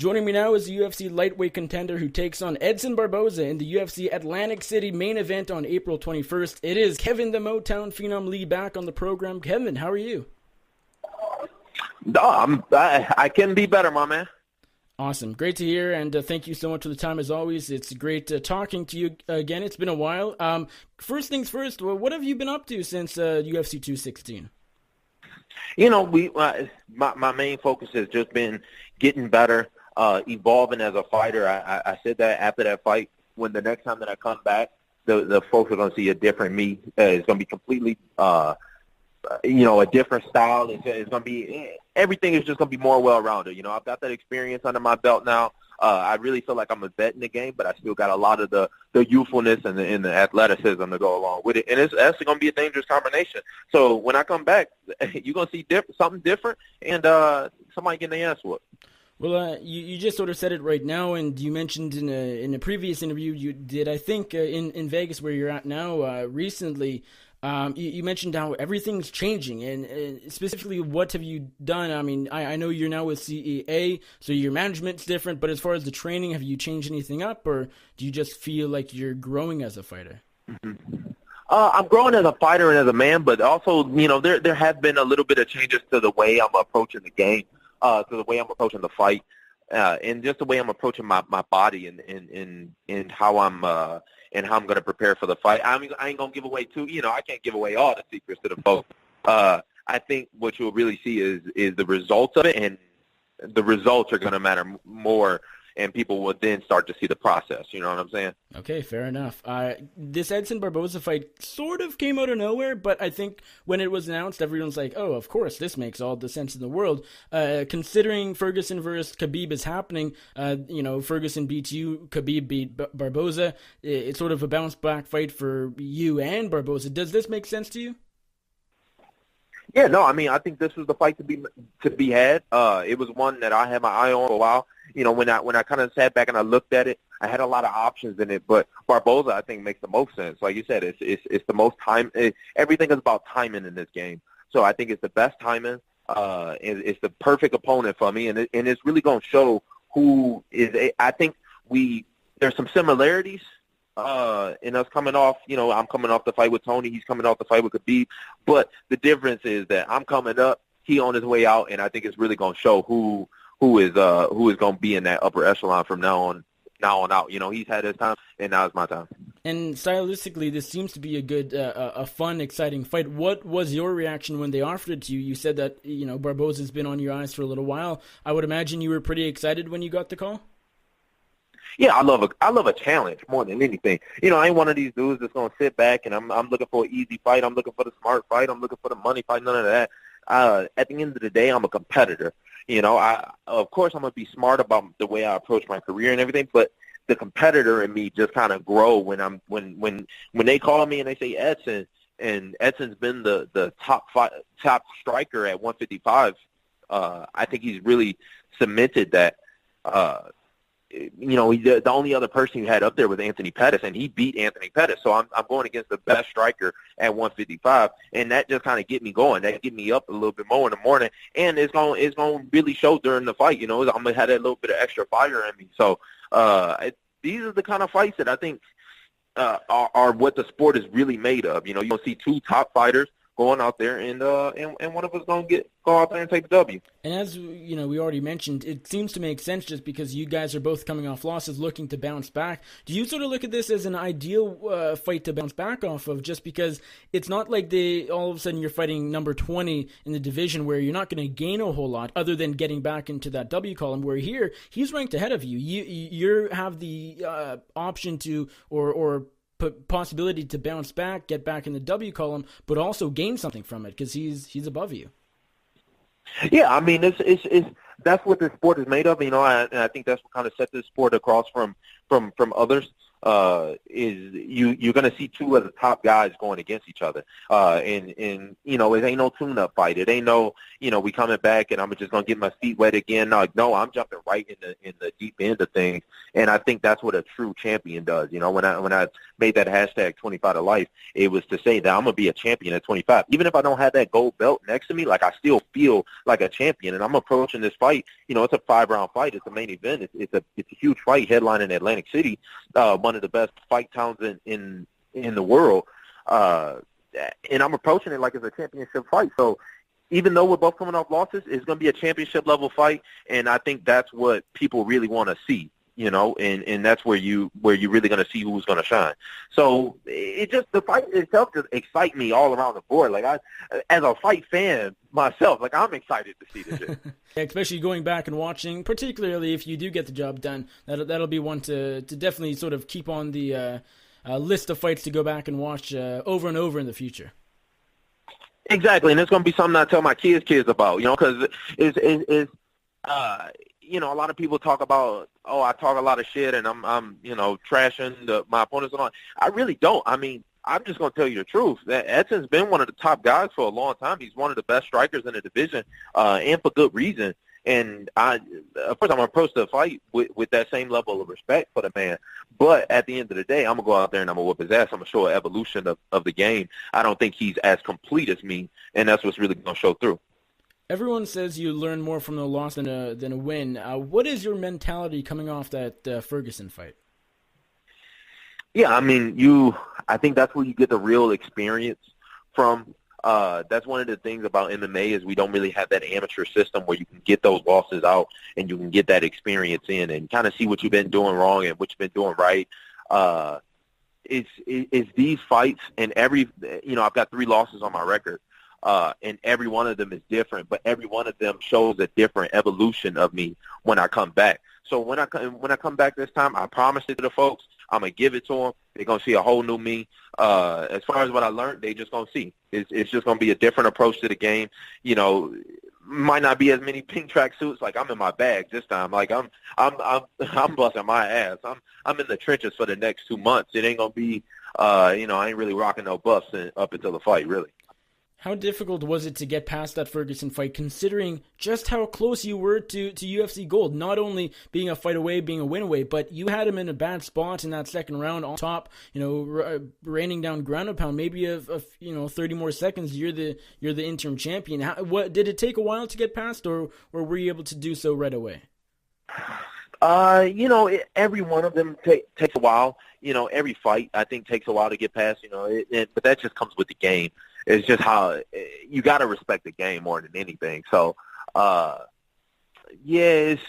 Joining me now is the UFC lightweight contender who takes on Edson Barboza in the UFC Atlantic City main event on April 21st. It is Kevin the Motown Phenom Lee back on the program. Kevin, how are you? I can be better, my man. Awesome. Great to hear, and thank you so much for the time as always. It's great talking to you again. It's been a while. First things first, what have you been up to since UFC 216? You know, my main focus has just been getting better, evolving as a fighter. I said that after that fight, when the next time that I come back, the folks are going to see a different me. It's going to be completely, a different style. It's going to be everything is just going to be more well-rounded. You know, I've got that experience under my belt now. I really feel like I'm a vet in the game, but I still got a lot of the youthfulness and the athleticism to go along with it. And it's actually going to be a dangerous combination. So when I come back, you're going to see something different and somebody getting their ass whooped. Well, you just sort of said it right now, and you mentioned in a previous interview you did, I think, in Vegas where you're at now recently. You mentioned how everything's changing, and specifically, what have you done? I mean, I know you're now with CEA, so your management's different, but as far as the training, have you changed anything up, or do you just feel like you're growing as a fighter? Mm-hmm. I'm growing as a fighter and as a man, but also, there have been a little bit of changes to the way I'm approaching the game, to the way I'm approaching the fight, and just the way I'm approaching my body and how I'm and how I'm going to prepare for the fight. I ain't going to give away I can't give away all the secrets to the folks. I think what you'll really see is the results of it, and the results are going to matter more, and people will then start to see the process. You know what I'm saying? Okay, fair enough. This Edson Barboza fight sort of came out of nowhere, but I think when it was announced, everyone's like, oh, of course, this makes all the sense in the world. Considering Ferguson versus Khabib is happening, Ferguson beats you, Khabib beat Barboza. It's sort of a bounce-back fight for you and Barboza. Does this make sense to you? Yeah, no, I mean, I think this was the fight to be had. It was one that I had my eye on for a while. You know, when I kind of sat back and I looked at it, I had a lot of options in it. But Barboza, I think, makes the most sense. Like you said, it's the most time. Everything is about timing in this game. So I think it's the best timing. It's the perfect opponent for me, and it's really going to show who is. I think there's some similarities. In us coming off, I'm coming off the fight with Tony. He's coming off the fight with Khabib. But the difference is that I'm coming up, he on his way out, and I think it's really going to show who is going to be in that upper echelon from now on out. He's had his time, and now it's my time. And stylistically, this seems to be a good, a fun, exciting fight. What was your reaction when they offered it to you? You said that Barboza's been on your eyes for a little while. I would imagine you were pretty excited when you got the call. Yeah, I love a challenge more than anything. I ain't one of these dudes that's gonna sit back and I'm looking for an easy fight. I'm looking for the smart fight. I'm looking for the money fight. None of that. At the end of the day, I'm a competitor. Of course I'm gonna be smart about the way I approach my career and everything, but the competitor in me just kind of grow when they call me and they say Edson, and Edson's been the top striker at 155. I think he's really cemented that. The only other person you had up there was Anthony Pettis, and he beat Anthony Pettis. So I'm going against the best striker at 155, and that just kind of get me going. That get me up a little bit more in the morning, and it's going to really show during the fight. I'm going to have that little bit of extra fire in me. So these are the kind of fights that I think are what the sport is really made of. You're going to see two top fighters going out there, and one of us going to go out there and take the W. And as we already mentioned, it seems to make sense just because you guys are both coming off losses, looking to bounce back. Do you sort of look at this as an ideal fight to bounce back off of, just because it's not like all of a sudden you're fighting number 20 in the division where you're not going to gain a whole lot other than getting back into that W column, where here he's ranked ahead of you. You have the option to or possibility to bounce back, get back in the W column, but also gain something from it because he's above you. Yeah, I mean, it's that's what this sport is made of, and I think that's what kind of set this sport across from others. is you're going to see two of the top guys going against each other. And you know, it ain't no tune-up fight. It ain't no, you know, we coming back and I'm just going to get my feet wet again. No, I'm jumping right in the deep end of things. And I think that's what a true champion does. You know, when I made that hashtag 25 to life, it was to say that I'm going to be a champion at 25. Even if I don't have that gold belt next to me, like, I still feel like a champion. And I'm approaching this fight, you know, it's a 5-round fight. It's a main event. It's a huge fight headlining Atlantic City, one of the best fight towns in the world. And I'm approaching it like it's a championship fight. So even though we're both coming off losses, it's going to be a championship level fight. And I think that's what people really want to see. You know, and that's where you're really going to see who's going to shine. So it just, the fight itself just excites me all around the board. Like, as a fight fan myself, like, I'm excited to see this shit. Especially going back and watching, particularly if you do get the job done, that'll be one to definitely sort of keep on the list of fights to go back and watch over and over in the future. Exactly, and it's going to be something I tell my kids about. You know, because it's you know, a lot of people talk about, oh, I talk a lot of shit and I'm you know, trashing my opponents and all. I really don't. I mean, I'm just going to tell you the truth. That Edson's been one of the top guys for a long time. He's one of the best strikers in the division, and for good reason. And of course, I'm going to approach the fight with that same level of respect for the man. But at the end of the day, I'm going to go out there and I'm going to whoop his ass. I'm going to show an evolution of the game. I don't think he's as complete as me, and that's what's really going to show through. Everyone says you learn more from a loss than a win. What is your mentality coming off that Ferguson fight? Yeah, I mean, I think that's where you get the real experience from. That's one of the things about MMA is we don't really have that amateur system where you can get those losses out and you can get that experience in and kind of see what you've been doing wrong and what you've been doing right. It's these fights, and you know, I've got 3 losses on my record. And every one of them is different, but every one of them shows a different evolution of me when I come back. So when I come back this time, I promise it to the folks. I'm going to give it to them. They're going to see a whole new me. As far as what I learned, they just going to see. It's just going to be a different approach to the game. You know, might not be as many pink track suits. Like, I'm in my bag this time. Like, I'm busting my ass. I'm in the trenches for the next 2 months. It ain't going to be, you know, I ain't really rocking no buffs up until the fight, really. How difficult was it to get past that Ferguson fight, considering just how close you were to UFC gold? Not only being a fight away, being a win away, but you had him in a bad spot in that second round on top, you know, raining down ground and pound. Maybe you know, 30 more seconds, you're the interim champion. What did it take a while to get past, or were you able to do so right away? You know, every one of them takes a while. You know, every fight I think takes a while to get past. You know, but that just comes with the game. It's just how you got to respect the game more than anything. So, yeah,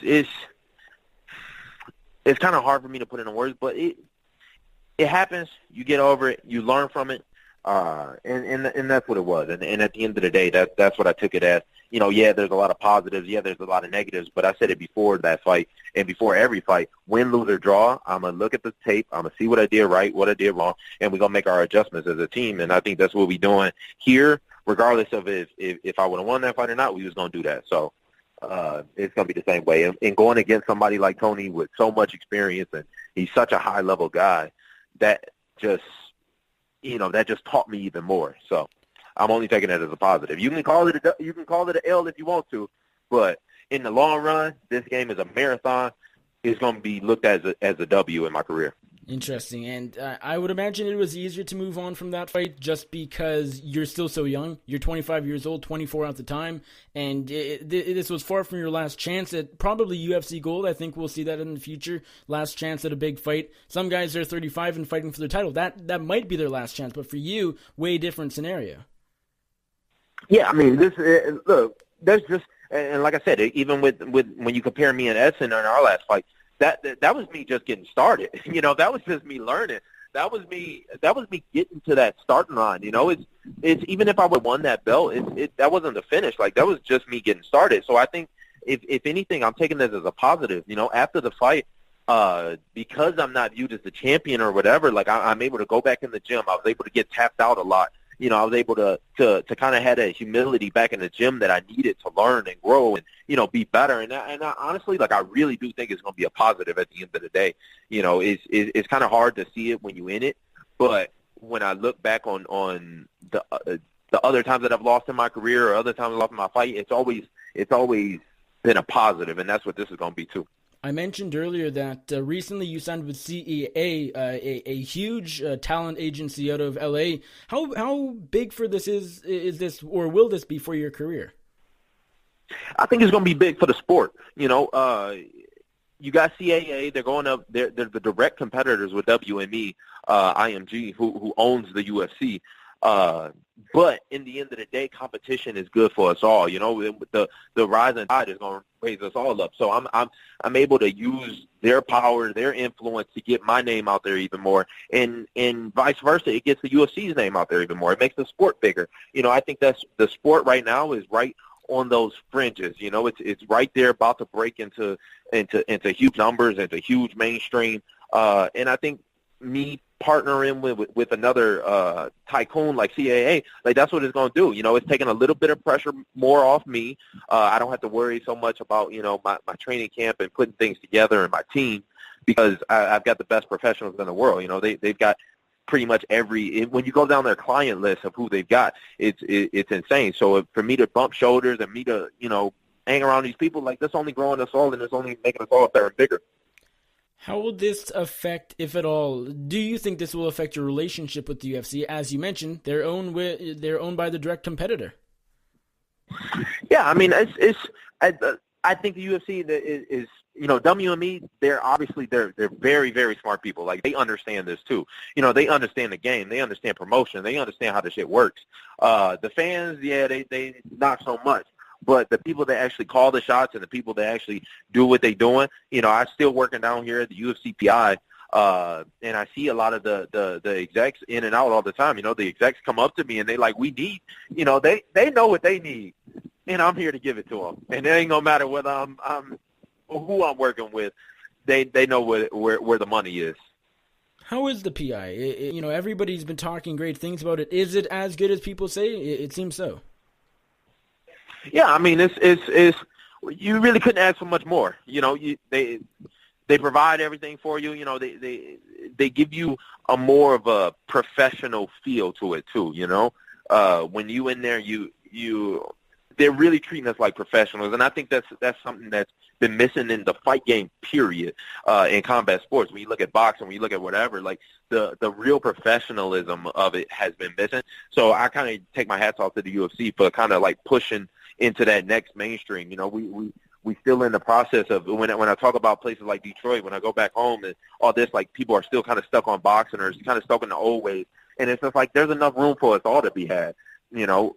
it's kind of hard for me to put into words, but it happens. You get over it. You learn from it, and that's what it was. And at the end of the day, that's what I took it as. You know, yeah, there's a lot of positives. Yeah, there's a lot of negatives. But I said it before that fight and before every fight. Win, lose, or draw, I'm going to look at the tape. I'm going to see what I did right, what I did wrong, and we're going to make our adjustments as a team. And I think that's what we're doing here, regardless of if I would have won that fight or not, we was going to do that. So it's going to be the same way. And going against somebody like Tony with so much experience, and he's such a high-level guy, that just taught me even more. So I'm only taking it as a positive. You can call it an L if you want to, but in the long run, this game is a marathon. It's going to be looked at as a W in my career. Interesting, and I would imagine it was easier to move on from that fight just because you're still so young. You're 25 years old, 24 at the time, and this was far from your last chance at probably UFC gold. I think we'll see that in the future. Last chance at a big fight. Some guys are 35 and fighting for their title. That might be their last chance, but for you, way different scenario. Yeah, I mean, look, there's just, and like I said, even with when you compare me and Edson in our last fight, that was me just getting started. You know, that was just me learning. That was me getting to that starting line. You know, it's even if I would have won that belt, that wasn't the finish. Like, that was just me getting started. So I think if anything, I'm taking this as a positive. You know, after the fight, because I'm not viewed as the champion or whatever, like, I'm able to go back in the gym. I was able to get tapped out a lot I was able to kind of have that humility back in the gym that I needed to learn and grow and, be better. And I honestly, I really do think it's going to be a positive at the end of the day. It's kind of hard to see it when you're in it, but when I look back on the other times that I've lost in my career or other times I've lost in my fight, it's always been a positive, and that's what this is going to be too. I mentioned earlier that recently you signed with CEA, a huge talent agency out of LA. How big for this is this, or will this be for your career? I think it's going to be big for the sport. You got CAA. They're going up. They're the direct competitors with WME, IMG, who owns the UFC. But in the end of the day, competition is good for us all. The rising tide is going to raise us all up. So I'm able to use their power, their influence to get my name out there even more, and vice versa. It gets the UFC's name out there even more. It makes the sport bigger. I think that's the sport right now is right on those fringes. It's right there, about to break into huge numbers, into huge mainstream. And I think me partnering with another tycoon like CAA, that's what it's going to do. It's taking a little bit of pressure more off me. I don't have to worry so much about, my training camp and putting things together and my team, because I've got the best professionals in the world. They've got pretty much when you go down their client list of who they've got, it's insane. So for me to bump shoulders and me to, hang around these people, that's only growing us all, and it's only making us all better and bigger. How will this affect, if at all, do you think this will affect your relationship with the UFC? As you mentioned, they're owned by the direct competitor. Yeah, I mean, I think the UFC is WME. They're very, very smart people. They understand this too. They understand the game. They understand promotion. They understand how the shit works. The fans, yeah, they not so much. But the people that actually call the shots and the people that actually do what they're doing, I'm still working down here at the UFC PI, and I see a lot of the execs in and out all the time. The execs come up to me and they we need, they know what they need, and I'm here to give it to them. And it ain't no matter whether I'm who I'm working with, they know where the money is. How is the PI? Everybody's been talking great things about it. Is it as good as people say? It seems so. Yeah, I mean, it's you really couldn't ask for much more. They provide everything for you. They give you a more of a professional feel to it too. When you in there, they're really treating us like professionals, and I think that's something that's been missing in the fight game. Period. In combat sports, when you look at boxing, when you look at whatever, the real professionalism of it has been missing. So I kind of take my hats off to the UFC for kind of pushing into that next mainstream. We still in the process of, when I talk about places like Detroit, when I go back home and all this, people are still kind of stuck on boxing or kind of stuck in the old ways, and it's just there's enough room for us all to be had. I'm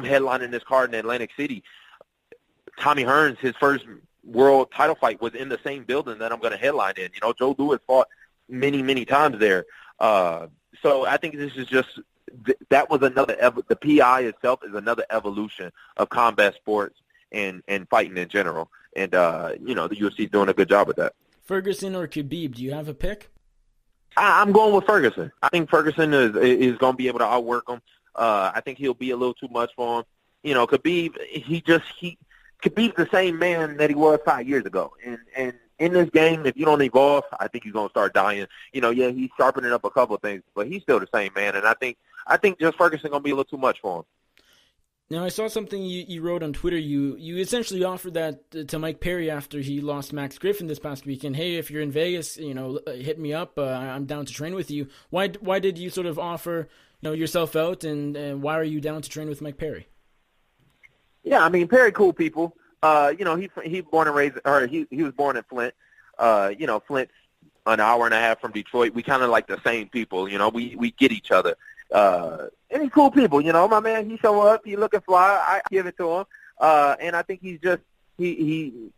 headlining this card in Atlantic City. Tommy Hearns, his first world title fight was in the same building that I'm going to headline in. Joe Louis fought many, many times there. So I think this is just, that was another, the PI itself is another evolution of combat sports and fighting in general. And, the UFC is doing a good job with that. Ferguson or Khabib, do you have a pick? I'm going with Ferguson. I think Ferguson is going to be able to outwork him. I think he'll be a little too much for him. Khabib, Khabib's the same man that he was 5 years ago. And in this game, if you don't evolve, I think you're going to start dying. Yeah, he's sharpening up a couple of things, but he's still the same man. And I think just Ferguson going to be a little too much for him. Now, I saw something you wrote on Twitter. You essentially offered that to Mike Perry after he lost Max Griffin this past weekend. Hey, if you're in Vegas, hit me up. I'm down to train with you. Why did you sort of offer yourself out, and why are you down to train with Mike Perry? Yeah, I mean, Perry, cool people. He born and raised, or he was born in Flint. Flint's an hour and a half from Detroit. We kind of like the same people. We get each other. And he's cool people. My man, he show up, he looking fly. I give it to him. And I think he's just he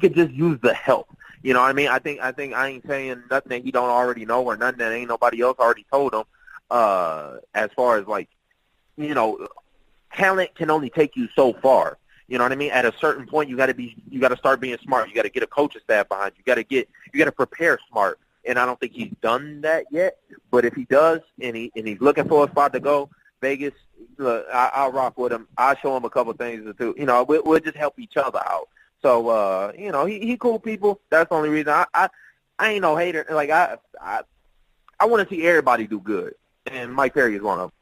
could just use the help. You know what I mean? I think I ain't saying nothing that he don't already know or nothing that ain't nobody else already told him. As far as talent can only take you so far. You know what I mean? At a certain point, you got to start being smart. You got to get a coaching staff behind you. You got to prepare smart. and I don't think he's done that yet. But if he does, and he's looking for a spot to go, Vegas, look, I'll rock with him. I'll show him a couple things to do. You know, we'll just help each other out. So, you know, he cool people. That's the only reason. I ain't no hater. Like, I want to see everybody do good, and Mike Perry is one of them.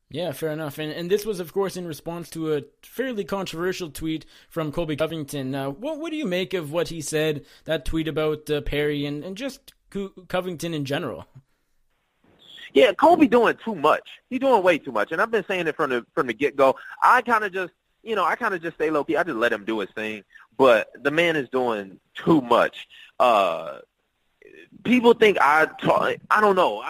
Yeah, fair enough. And this was, of course, in response to a fairly controversial tweet from Coby Covington. What do you make of what he said, that tweet about Perry and just Covington in general? Yeah, Coby doing too much. He's doing way too much. And I've been saying it from the get-go. I kind of just stay low-key. I just let him do his thing. But the man is doing too much. People think I don't know.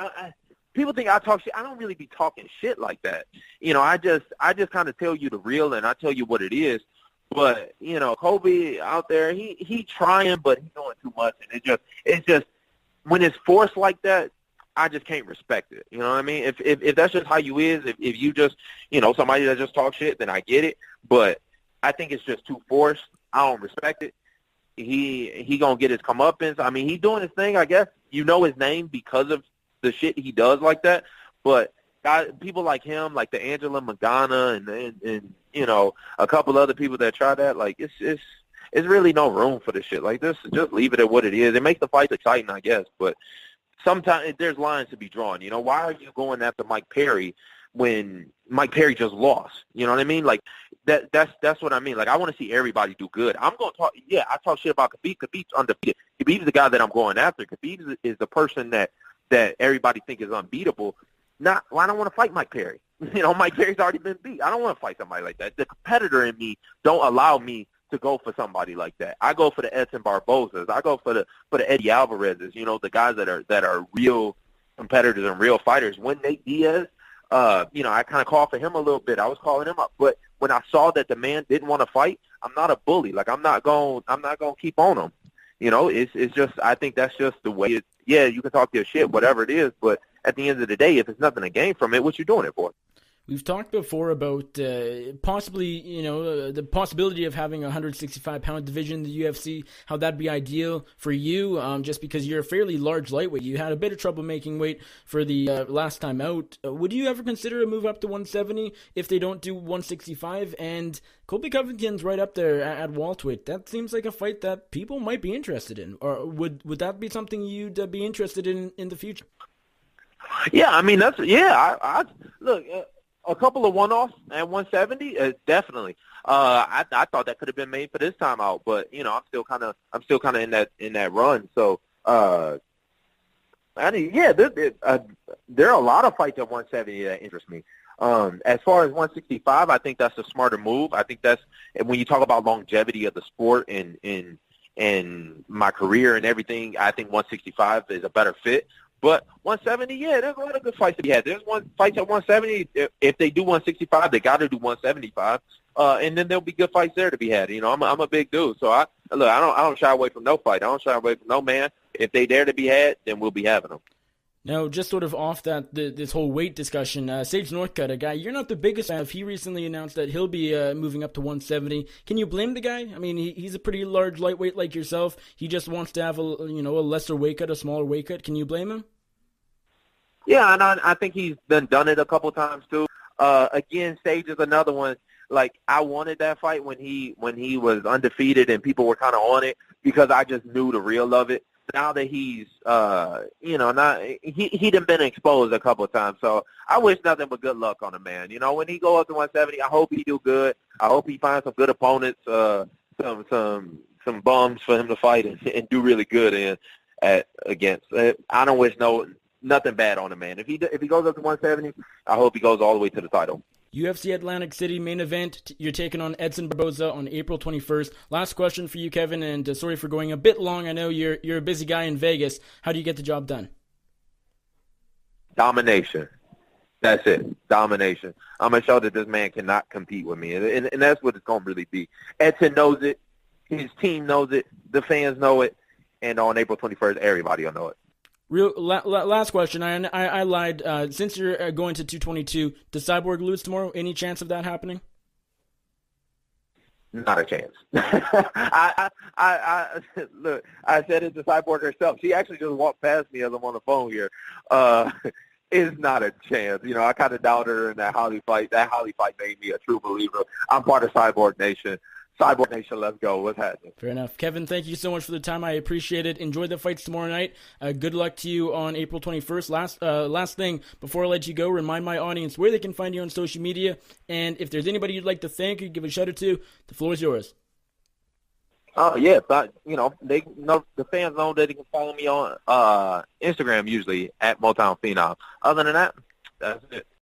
People think I talk shit. I don't really be talking shit like that. You know, I just kind of tell you the real, and I tell you what it is. But, you know, Coby out there, he trying, but he's doing too much. And it's just when it's forced like that, I just can't respect it. You know what I mean? If that's just how you is, if you just, you know, somebody that just talks shit, then I get it. But I think it's just too forced. I don't respect it. He gonna get his comeuppance. I mean, he's doing his thing, I guess. You know his name because of the shit he does like that, but people like him, like the Angela Magana and you know, a couple other people that try that, like it's really no room for this shit like this. Just leave it at what it is. It makes the fights exciting, I guess, but sometimes there's lines to be drawn. You know, why are you going after Mike Perry when Mike Perry just lost? You know what I mean? Like that's what I mean. Like, I want to see everybody do good. I'm going to talk. Yeah, I talk shit about Khabib. Khabib's undefeated. Khabib's the guy that I'm going after. Khabib is the person that everybody think is unbeatable. Well, I don't want to fight Mike Perry. You know, Mike Perry's already been beat. I don't want to fight somebody like that. The competitor in me don't allow me to go for somebody like that. I go for the Edson Barbozas. I go for the Eddie Alvarez's. You know, the guys that are real competitors and real fighters. When Nate Diaz, you know, I kind of called for him a little bit. I was calling him up, but when I saw that the man didn't want to fight, I'm not a bully. Like, I'm not going to keep on him. You know, it's just, I think that's just the way it. Yeah, you can talk your shit, whatever it is, but at the end of the day, if it's nothing to gain from it, what you doing it for? We've talked before about possibly, you know, the possibility of having a 165-pound division in the UFC, how that'd be ideal for you, just because you're a fairly large lightweight. You had a bit of trouble making weight for the last time out. Would you ever consider a move up to 170 if they don't do 165? And Coby Covington's right up there at welterweight. That seems like a fight that people might be interested in. Or would that be something you'd be interested in the future? Yeah, I mean, I look, a couple of one-offs at 170, definitely. I thought that could have been made for this time out, but you know, I'm still kind of in that run. So, there are a lot of fights at 170 that interest me. As far as 165, I think that's a smarter move. I think that's when you talk about longevity of the sport and my career and everything. I think 165 is a better fit. But 170, yeah, there's a lot of good fights to be had. There's fights at 170. If they do 165, they got to do 175, and then there'll be good fights there to be had. You know, I'm a big dude, so I don't shy away from no fight. I don't shy away from no man. If they dare to be had, then we'll be having them. Now, just sort of off that this whole weight discussion, Sage Northcutt, a guy you're not the biggest fan of, he recently announced that he'll be moving up to 170. Can you blame the guy? I mean, he's a pretty large lightweight like yourself. He just wants to have a lesser weight cut, a smaller weight cut. Can you blame him? Yeah, and I think he's done it a couple times too. Again, Sage is another one. Like, I wanted that fight when he was undefeated and people were kind of on it because I just knew the real of it. Now that he's, he done been exposed a couple of times, so I wish nothing but good luck on the man. You know, when he go up to 170, I hope he do good. I hope he finds some good opponents, some bums for him to fight and do really good against. I don't wish nothing bad on the man. If he goes up to 170, I hope he goes all the way to the title. UFC Atlantic City main event. You're taking on Edson Barboza on April 21st. Last question for you, Kevin, and sorry for going a bit long. I know you're a busy guy in Vegas. How do you get the job done? Domination. That's it. Domination. I'm going to show that this man cannot compete with me, and that's what it's going to really be. Edson knows it. His team knows it. The fans know it. And on April 21st, everybody will know it. Last question. I lied. Since you're going to 222, does Cyborg lose tomorrow? Any chance of that happening? Not a chance. Look, I said it to Cyborg herself. She actually just walked past me as I'm on the phone here. It's not a chance. You know, I kind of doubted her in that Holly fight. That Holly fight made me a true believer. I'm part of Cyborg Nation. Cyborg Nation, let's go. What's happening? Fair enough. Kevin, thank you so much for the time. I appreciate it. Enjoy the fights tomorrow night. Good luck to you on April 21st. Last thing, before I let you go, remind my audience where they can find you on social media. And if there's anybody you'd like to thank or give a shout out to, the floor is yours. Oh, yeah. But, you know, the fans know that they can follow me on Instagram usually at Motown Phenom. Other than that, that's it.